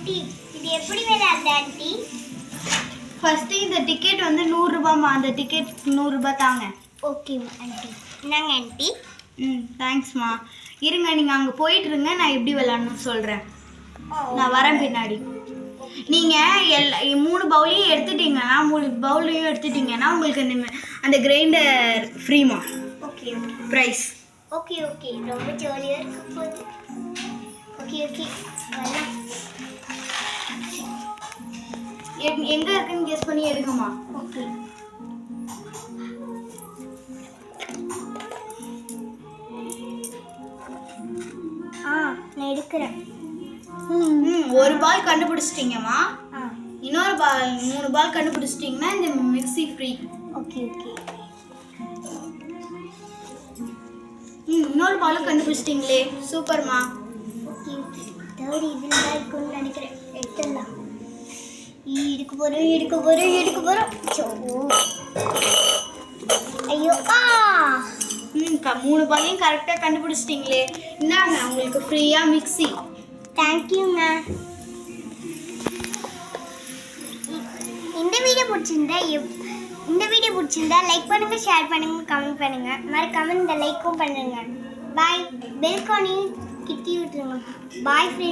Aunty இது எப்படி விளையாடுது ஆண்டி? ஃபர்ஸ்ட் இந்த டிக்கெட் வந்து 100 ரூபாய்மா. அந்த டிக்கெட் 100 ரூபாய் தாங்க. Okay aunty. இந்தாங்க ஆண்டி. தேங்க்ஸ்மா. இருங்க நீங்கள் அங்கே போயிட்டுருங்க, நான் எப்படி விளாட்ணும்னு சொல்கிறேன். நான் வரேன் பின்னாடி. நீங்கள் 3 பவுலையும் எடுத்துட்டீங்கன்னா 3 பவுலையும் எடுத்துட்டீங்கன்னா உங்களுக்கு அந்த கிரைண்டர் ஃப்ரீமா. Okay okay. Price. Okay okay. ரொம்ப ஜாலியாக இருக்க போகுது. Okay okay. வரலாம். எங்கே இருக்குன்னு கெஸ் பண்ணி எடுக்குமா. ஓகே. நான் எடுக்கிறேன். ஒரு பால் கண்டுபிடிச்சிட்டிங்கம்மா. இன்னொரு பால் 3 பால் கண்டுபிடிச்சிட்டிங்கன்னா இந்த மிக்ஸி ஃப்ரீ. Okay okay. இன்னொரு பாலும் கண்டுபிடிச்சிட்டிங்களே, சூப்பர்மா. Okay okay. தேர்ட் இதில் தான் இருக்குன்னு நினைக்கிறேன். எடுத்துடலாம். எடுக்க போகிறோம். ஐயோ 3 பாலையும் கரெக்டாக கண்டுபிடிச்சிட்டிங்களே. இந்தாங்க உங்களுக்கு ஃப்ரீயாக மிக்ஸி. தேங்க்யூங்க. இந்த வீடியோ பிடிச்சிருந்தா லைக் பண்ணுங்க, ஷேர் பண்ணுங்க, கமெண்ட் பண்ணுங்க. மறக்காம இந்த லைக்கும் பண்ணுங்க. பாய். பெல் கானையும் கிட்டி விட்டுருங்க. Bye friends.